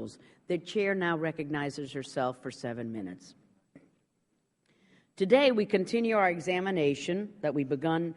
rules. The chair now recognizes herself for 7 minutes. Today, we continue our examination that we began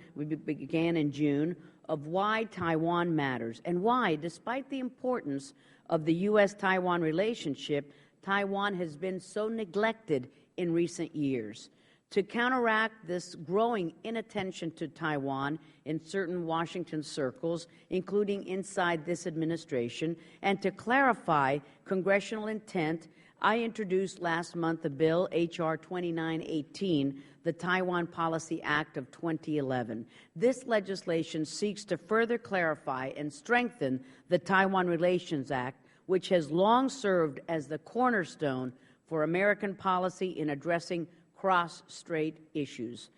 in June of why Taiwan matters and why, despite the importance of the U.S.-Taiwan relationship, Taiwan has been so neglected in recent years. To counteract this growing inattention to Taiwan in certain Washington circles, including inside this administration, and to clarify congressional intent, I introduced last month a bill, H.R. 2918, the Taiwan Policy Act of 2011. This legislation seeks to further clarify and strengthen the Taiwan Relations Act, which has long served as the cornerstone for American policy in addressing cross-strait issues.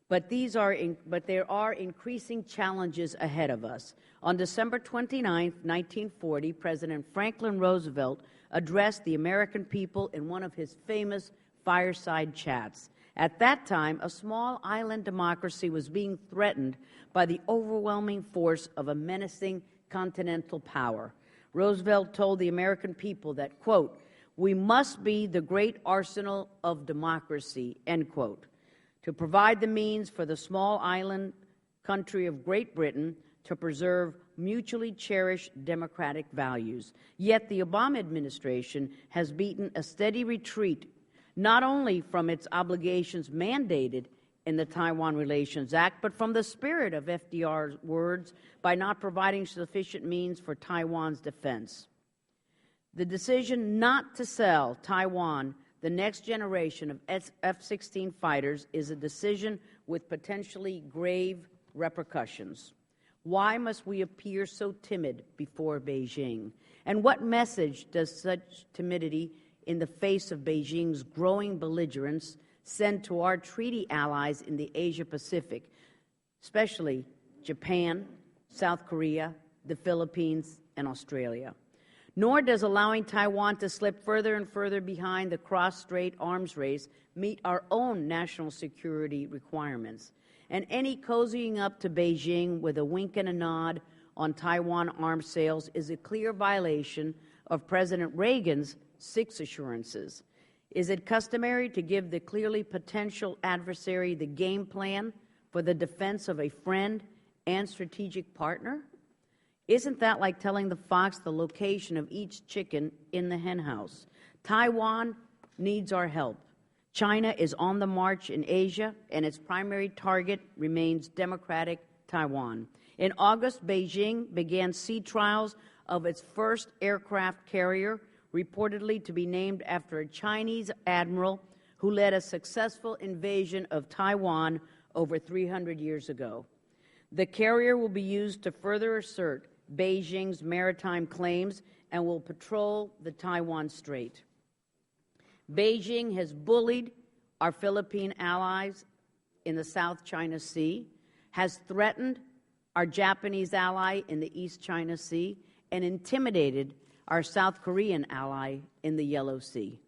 But there are increasing challenges ahead of us. On December 29, 1940, President Franklin Roosevelt addressed the American people in one of his famous fireside chats. At that time, a small island democracy was being threatened by the overwhelming force of a menacing continental power. Roosevelt told the American people that, quote, "We must be the great arsenal of democracy," end quote, to provide the means for the small island country of Great Britain to preserve mutually cherished democratic values. Yet the Obama administration has beaten a steady retreat not only from its obligations mandated in the Taiwan Relations Act, but from the spirit of FDR's words by not providing sufficient means for Taiwan's defense. The decision not to sell Taiwan the next generation of F-16 fighters is a decision with potentially grave repercussions. Why must we appear so timid before Beijing? And what message does such timidity in the face of Beijing's growing belligerence send to our treaty allies in the Asia-Pacific, especially Japan, South Korea, the Philippines, and Australia? Nor does allowing Taiwan to slip further and further behind the cross-strait arms race meet our own national security requirements. And any cozying up to Beijing with a wink and a nod on Taiwan arms sales is a clear violation of President Reagan's 6 assurances. Is it customary to give the clearly potential adversary the game plan for the defense of a friend and strategic partner? Isn't that like telling the fox the location of each chicken in the henhouse? Taiwan needs our help. China is on the march in Asia, and its primary target remains democratic Taiwan. In August, Beijing began sea trials of its first aircraft carrier, reportedly to be named after a Chinese admiral who led a successful invasion of Taiwan over 300 years ago. The carrier will be used to further assert Beijing's maritime claims and will patrol the Taiwan Strait. Beijing has bullied our Philippine allies in the South China Sea, has threatened our Japanese ally in the East China Sea, and intimidated our South Korean ally in the Yellow Sea.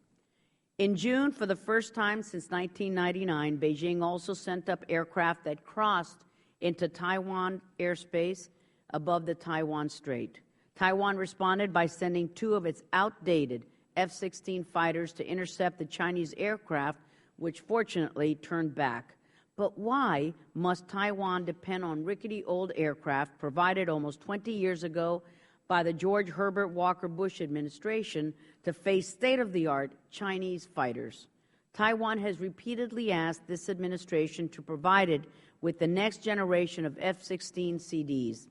In June, for the first time since 1999, Beijing also sent up aircraft that crossed into Taiwan airspace above the Taiwan Strait. Taiwan responded by sending 2 of its outdated F-16 fighters to intercept the Chinese aircraft, which fortunately turned back. But why must Taiwan depend on rickety old aircraft provided almost 20 years ago by the George Herbert Walker Bush administration to face state-of-the-art Chinese fighters? Taiwan has repeatedly asked this administration to provide it with the next generation of F-16 CDs.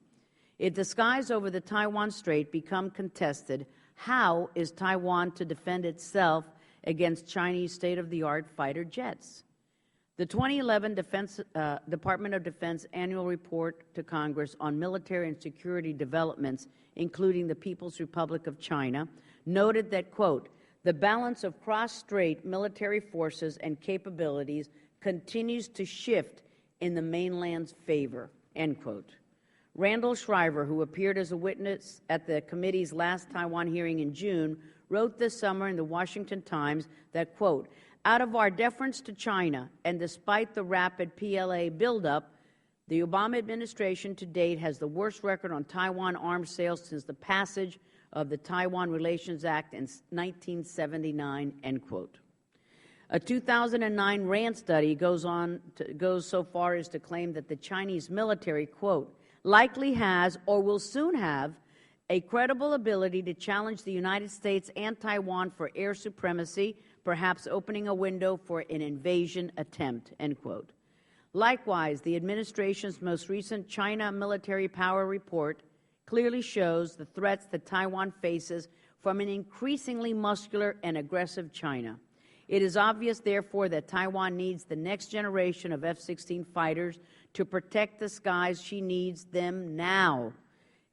If the skies over the Taiwan Strait become contested, how is Taiwan to defend itself against Chinese state-of-the-art fighter jets? The 2011 Department of Defense Annual Report to Congress on military and security developments, including the People's Republic of China, noted that, quote, "The balance of cross-strait military forces and capabilities continues to shift in the mainland's favor," end quote. Randall Shriver, who appeared as a witness at the committee's last Taiwan hearing in June, wrote this summer in the Washington Times that, quote, "Out of our deference to China, and despite the rapid PLA buildup, the Obama administration to date has the worst record on Taiwan arms sales since the passage of the Taiwan Relations Act in 1979, end quote. A 2009 RAND study goes so far as to claim that the Chinese military, quote, likely has or will soon have a credible ability to challenge the United States and Taiwan for air supremacy, perhaps opening a window for an invasion attempt, end quote. Likewise, the administration's most recent China military power report clearly shows the threats that Taiwan faces from an increasingly muscular and aggressive China. It is obvious, therefore, that Taiwan needs the next generation of F-16 fighters to protect the skies. She needs them now.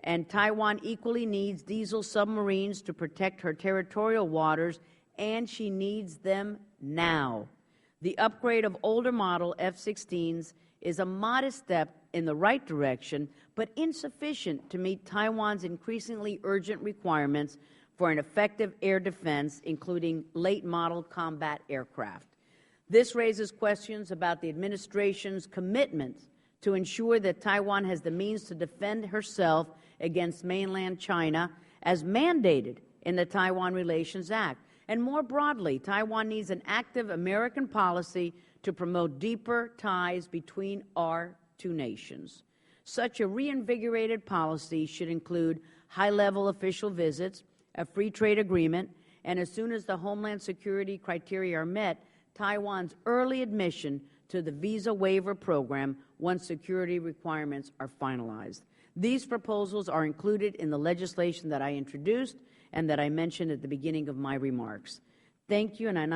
And Taiwan equally needs diesel submarines to protect her territorial waters, and she needs them now. The upgrade of older model F-16s is a modest step in the right direction, but insufficient to meet Taiwan's increasingly urgent requirements for an effective air defense, including late-model combat aircraft. This raises questions about the administration's commitment to ensure that Taiwan has the means to defend herself against mainland China as mandated in the Taiwan Relations Act. And more broadly, Taiwan needs an active American policy to promote deeper ties between our two nations. Such a reinvigorated policy should include high-level official visits, a free trade agreement, and as soon as the Homeland Security criteria are met, Taiwan's early admission to the visa waiver program once security requirements are finalized. These proposals are included in the legislation that I introduced and that I mentioned at the beginning of my remarks. Thank you, and I now